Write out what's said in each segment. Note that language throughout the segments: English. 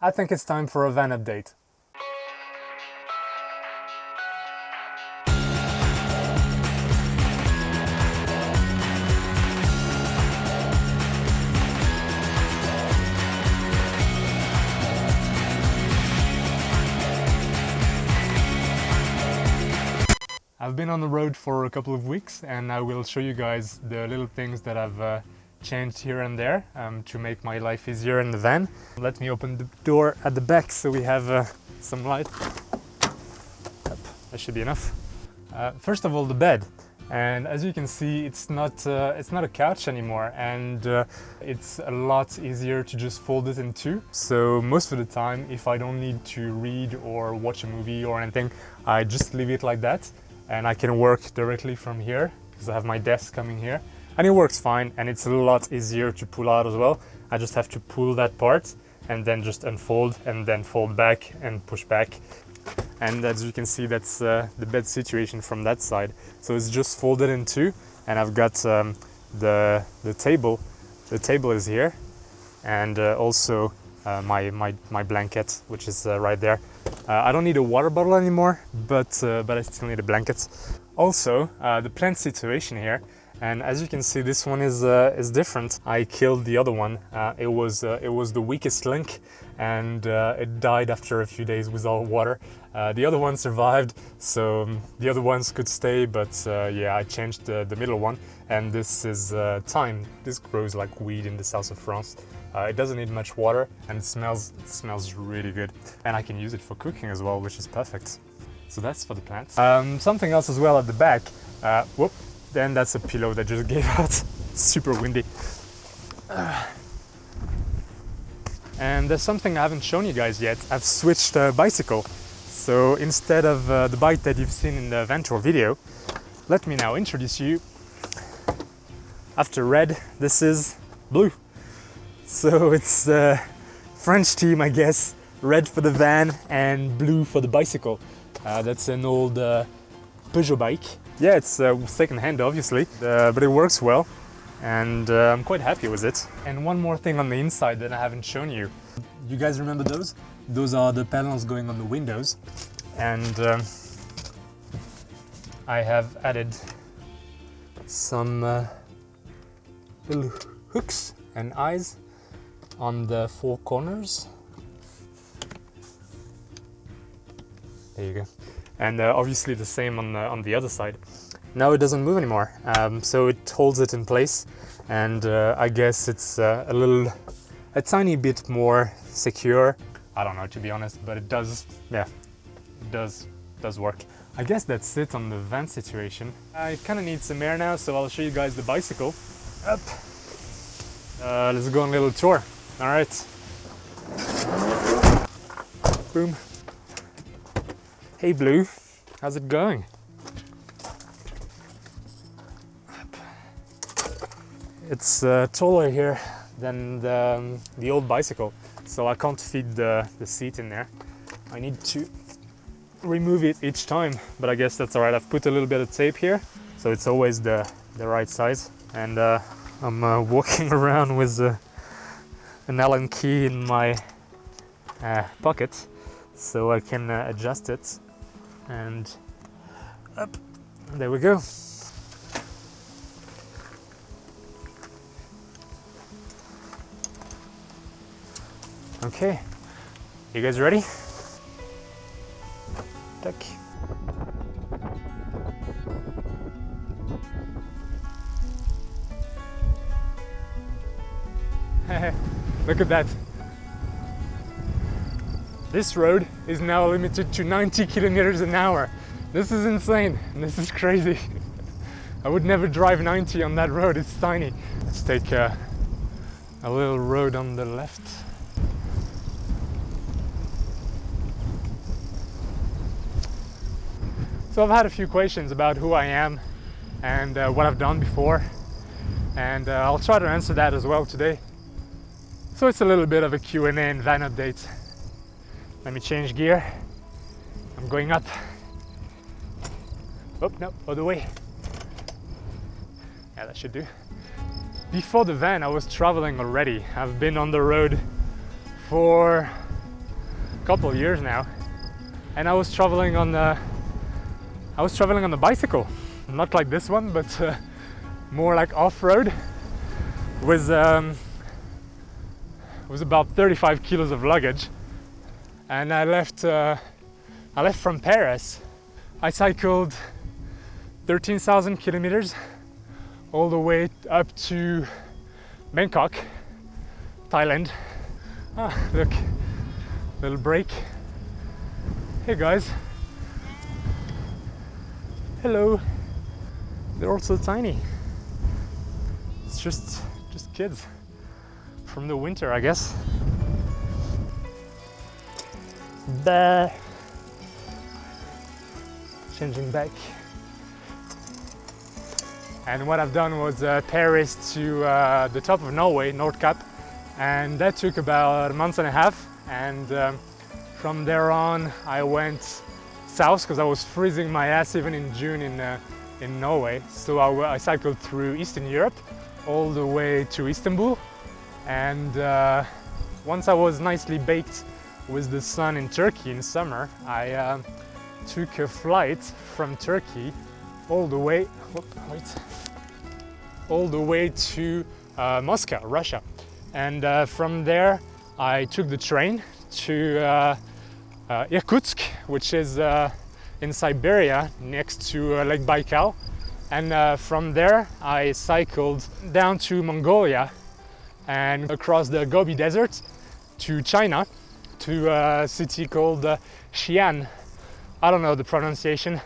I think it's time for a van update. I've been on the road for a couple of weeks and I will show you guys the little things that I've changed here and there to make my life easier in the van. Let me open the door at the back so we have some light. Yep, that should be enough. First of all, the bed. And as you can see, it's not a couch anymore, and it's a lot easier to just fold it in two. So most of the time, if I don't need to read or watch a movie or anything, I just leave it like that. And I can work directly from here because I have my desk coming here, and it works fine, and it's a lot easier to pull out as well. I just have to pull that part and then just unfold and then fold back and push back. And as you can see, that's the bed situation from that side. So it's just folded in two, and I've got the table. The table is here, and also my blanket, which is right there. I don't need a water bottle anymore, but I still need a blanket. Also, the plant situation here, and as you can see, this one is different. I killed the other one. It was the weakest link, and it died after a few days without water. The other one survived, so the other ones could stay, but yeah, I changed the middle one, and this is thyme. This grows like weed in the south of France. It doesn't need much water, and it smells really good, and I can use it for cooking as well, which is perfect. So that's for the plants. Something else as well at the back. Whoop! Then that's a pillow that just gave out. It's super windy. And there's something I haven't shown you guys yet. I've switched bicycle. So instead of the bike that you've seen in the van tour video, let me now introduce you. After red, this is blue. So it's a French team, I guess. Red for the van and blue for the bicycle. That's an old Peugeot bike. Yeah, it's second-hand, obviously, but it works well, and I'm quite happy with it. And one more thing on the inside that I haven't shown you. You guys remember those? Those are the panels going on the windows, and I have added some little hooks and eyes on the four corners. There you go. And obviously the same on the other side. Now it doesn't move anymore, so it holds it in place, and I guess it's a tiny bit more secure. I don't know, to be honest, but it does, yeah, it does work. I guess that's it on the van situation. I kind of need some air now, so I'll show you guys the bicycle. Up. Let's go on a little tour. All right. Boom. Hey Blue, how's it going? It's taller here than the old bicycle, so I can't fit the seat in there. I need to remove it each time, but I guess that's all right. I've put a little bit of tape here, so it's always the right size. And I'm walking around with an Allen key in my pocket, so I can adjust it. And up, there we go. Okay, you guys ready? Tuck. Look at that. This road is now limited to 90 kilometers an hour. This is insane. This is crazy. I would never drive 90 on that road. It's tiny. Let's take a little road on the left. So I've had a few questions about who I am and what I've done before, and I'll try to answer that as well today. So it's a little bit of a Q&A and van update. Let me change gear. I'm going up. Oh, no, other way. Yeah, that should do. Before the van, I was traveling already. I've been on the road for couple of years now, and I was traveling on the bicycle, not like this one, but more like off-road, with about 35 kilos of luggage. And I left from Paris. I cycled 13,000 kilometers all the way up to Bangkok, Thailand. Ah, look, little break. Hey guys. Hello. They're all so tiny. It's just kids from the winter, I guess. Bah. Changing back. And what I've done was Paris to the top of Norway, Nordkapp, and that took about a month and a half. And from there on, I went south because I was freezing my ass even in June in Norway. So I cycled through Eastern Europe all the way to Istanbul. And once I was nicely baked with the sun in Turkey in summer, I took a flight from Turkey all the way to Moscow, Russia. And from there I took the train to Irkutsk, which is in Siberia next to Lake Baikal. And from there I cycled down to Mongolia and across the Gobi Desert to China, to a city called Xi'an. I don't know the pronunciation.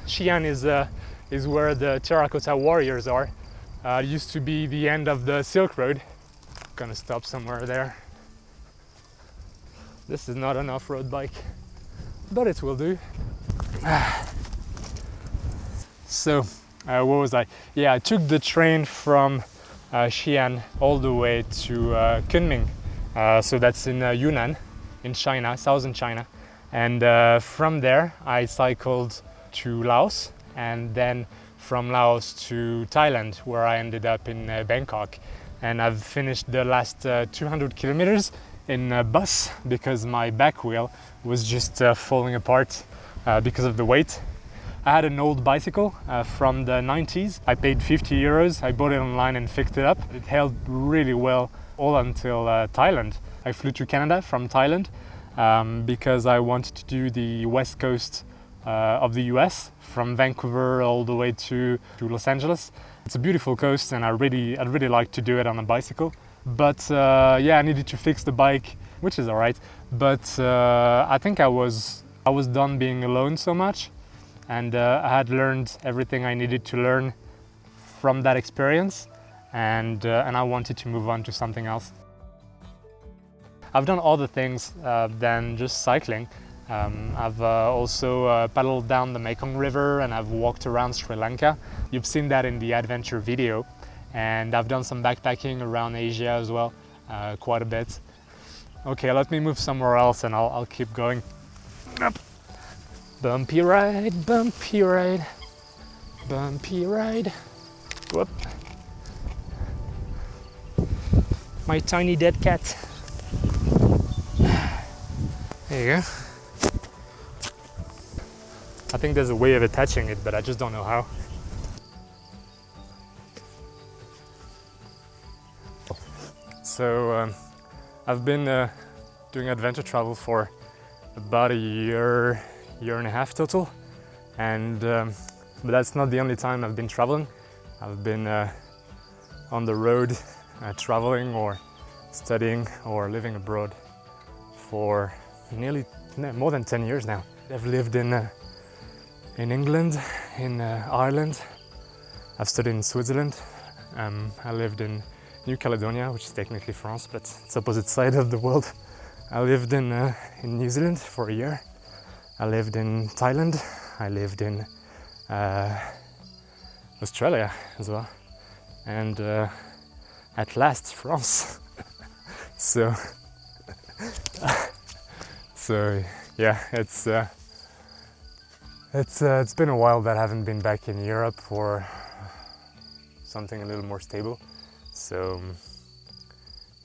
Xi'an is where the terracotta warriors are. It used to be the end of the Silk Road. Gonna stop somewhere there. This is not an off-road bike, but it will do. So, where was I? Yeah, I took the train from Xi'an all the way to Kunming. So that's in Yunnan, in China, southern China. And from there, I cycled to Laos, and then from Laos to Thailand, where I ended up in Bangkok. And I've finished the last 200 kilometers in a bus because my back wheel was just falling apart because of the weight. I had an old bicycle from the 90s. I paid 50 euros. I bought it online and fixed it up. It held really well all until Thailand. I flew to Canada from Thailand because I wanted to do the west coast of the US, from Vancouver all the way to Los Angeles. It's a beautiful coast, and I'd really like to do it on a bicycle. But yeah, I needed to fix the bike, which is all right. But I think I was done being alone so much, and I had learned everything I needed to learn from that experience, and I wanted to move on to something else. I've done other things than just cycling. I've also paddled down the Mekong River, and I've walked around Sri Lanka. You've seen that in the adventure video. And I've done some backpacking around Asia as well, quite a bit. Okay, let me move somewhere else and I'll keep going. Up. Bumpy ride, bumpy ride, bumpy ride. Whoop. My tiny dead cat. There you go. I think there's a way of attaching it, but I just don't know how. So I've been doing adventure travel for about a year and a half total, and but that's not the only time I've been traveling. I've been on the road traveling or studying or living abroad for nearly more than 10 years now. I've lived in England, in Ireland. I've studied in Switzerland. I lived in New Caledonia, which is technically France, but it's opposite side of the world. I lived in New Zealand for a year. I lived in Thailand. I lived in Australia as well. And at last, France. So yeah, it's been a while that I haven't been back in Europe for something a little more stable. So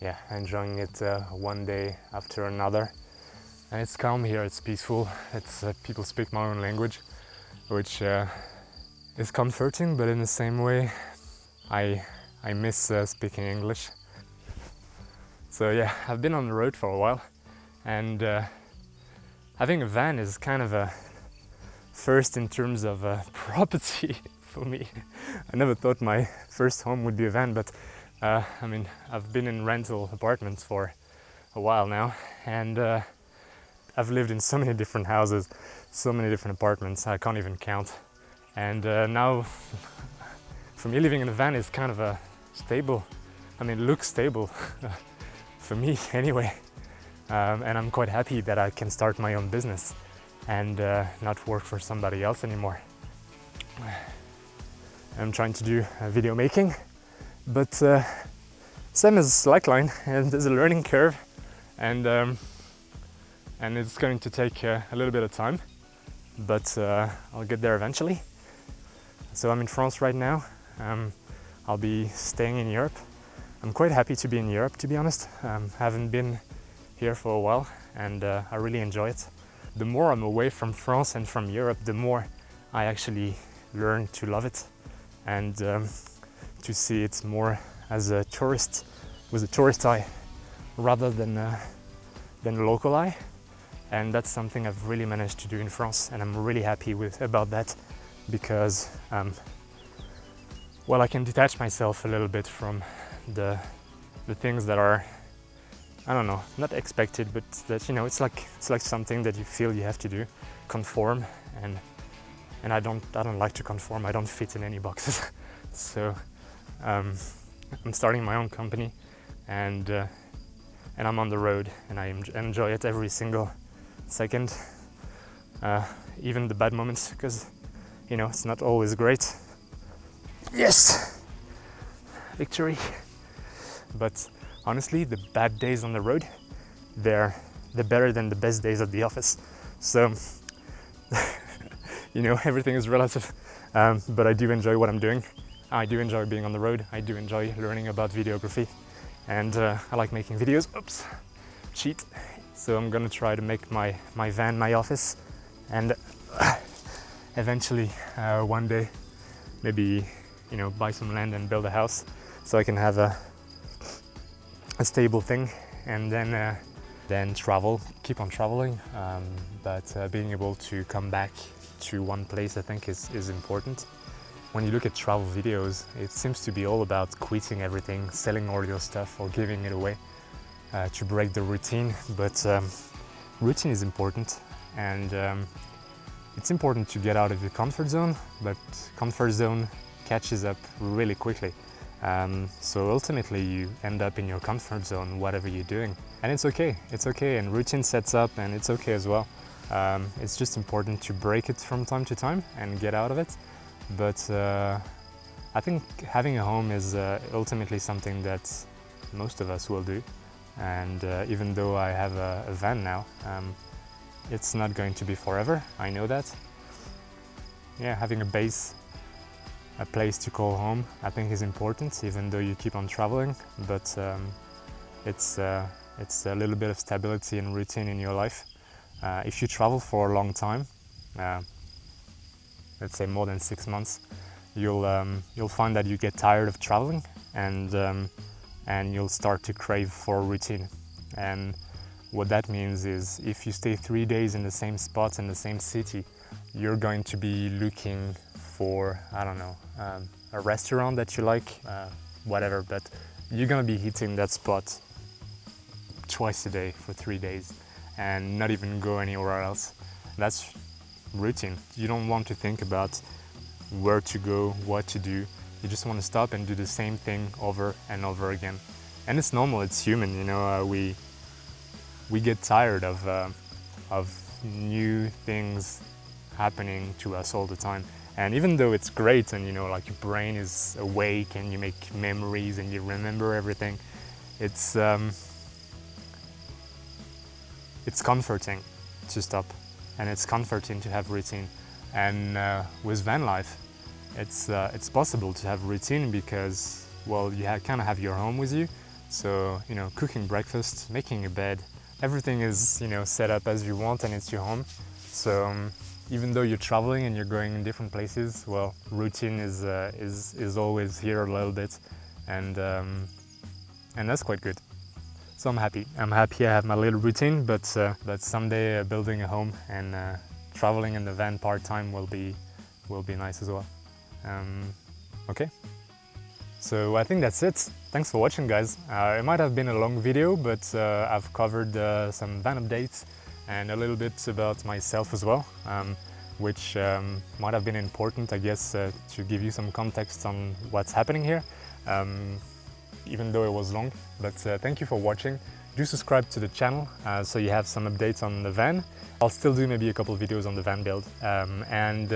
yeah, enjoying it one day after another. And it's calm here, it's peaceful, it's people speak my own language, which is comforting, but in the same way I miss speaking English. So yeah, I've been on the road for a while, and having a van is kind of a first in terms of property for me. I never thought my first home would be a van, but I mean, I've been in rental apartments for a while now, and I've lived in so many different houses, so many different apartments, I can't even count. And now, for me, living in a van is kind of a stable, I mean, looks stable, for me anyway. And I'm quite happy that I can start my own business and not work for somebody else anymore. I'm trying to do video making, but same as slackline, and there's a learning curve, and it's going to take a little bit of time, but I'll get there eventually. So I'm in France right now. I'll be staying in Europe. I'm quite happy to be in Europe, to be honest. Haven't been here for a while, and I really enjoy it. The more I'm away from France and from Europe, the more I actually learn to love it, and to see it more as a tourist, with a tourist eye, rather than a local eye. And that's something I've really managed to do in France, and I'm really happy about that, because well, I can detach myself a little bit from the things that are, I don't know, not expected, but that, you know, it's like something that you feel you have to do, conform, and I don't like to conform. I don't fit in any boxes. So I'm starting my own company, and I'm on the road, and I enjoy it every single second, even the bad moments, because, you know, it's not always great. Yes, victory. But honestly, the bad days on the road, they're better than the best days at the office. So you know, everything is relative, but I do enjoy what I'm doing. I do enjoy being on the road. I do enjoy learning about videography, and I like making videos. Oops, cheat. So I'm gonna try to make my van my office, and eventually one day maybe, you know, buy some land and build a house, so I can have a stable thing, and then travel, keep on traveling, but being able to come back to one place, I think is important. When you look at travel videos, it seems to be all about quitting everything, selling all your stuff or giving it away to break the routine, but routine is important, and it's important to get out of your comfort zone, but comfort zone catches up really quickly. So ultimately you end up in your comfort zone, whatever you're doing. And it's okay, and routine sets up, and it's okay as well. It's just important to break it from time to time and get out of it. But I think having a home is ultimately something that most of us will do. And even though I have a van now, it's not going to be forever, I know that. Yeah, having a base, a place to call home, I think is important, even though you keep on traveling, but it's a little bit of stability and routine in your life. If you travel for a long time, let's say more than 6 months, you'll find that you get tired of traveling, and you'll start to crave for routine. And what that means is, if you stay 3 days in the same spot in the same city, you're going to be looking for, I don't know, a restaurant that you like, whatever, but you're gonna be hitting that spot twice a day for 3 days and not even go anywhere else. That's routine. You don't want to think about where to go, what to do. You just want to stop and do the same thing over and over again. And it's normal, it's human, you know, we get tired of new things happening to us all the time. And even though it's great, and, you know, like, your brain is awake and you make memories and you remember everything, it's comforting to stop, and it's comforting to have routine. And with van life, it's possible to have routine because, well, you kind of have your home with you. So, you know, cooking breakfast, making a bed, everything is, you know, set up as you want and it's your home. So even though you're traveling and you're going in different places, well, routine is always here a little bit, and that's quite good. So I'm happy. I'm happy I have my little routine, but someday building a home and traveling in the van part-time will be nice as well. Okay. So I think that's it. Thanks for watching, guys. It might have been a long video, but I've covered some van updates and a little bit about myself as well, which might have been important, I guess, to give you some context on what's happening here, even though it was long. But thank you for watching. Do subscribe to the channel so you have some updates on the van. I'll still do maybe a couple of videos on the van build, and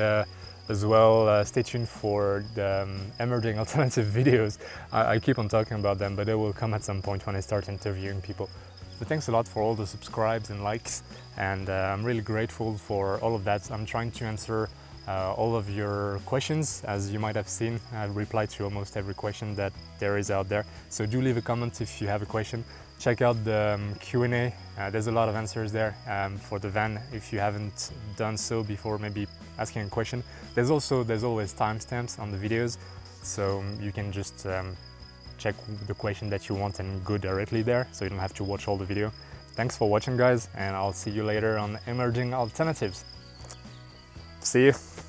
as well, stay tuned for the emerging alternative videos. I keep on talking about them, but they will come at some point when I start interviewing people. But thanks a lot for all the subscribes and likes, and I'm really grateful for all of that. I'm trying to answer all of your questions. As you might have seen, I've replied to almost every question that there is out there. So do leave a comment if you have a question. Check out the Q&A. There's a lot of answers there for the van if you haven't done so before, maybe asking a question. There's always timestamps on the videos, so you can just check the question that you want and go directly there, so you don't have to watch all the video. Thanks for watching, guys, and I'll see you later on Emerging Alternatives. See you.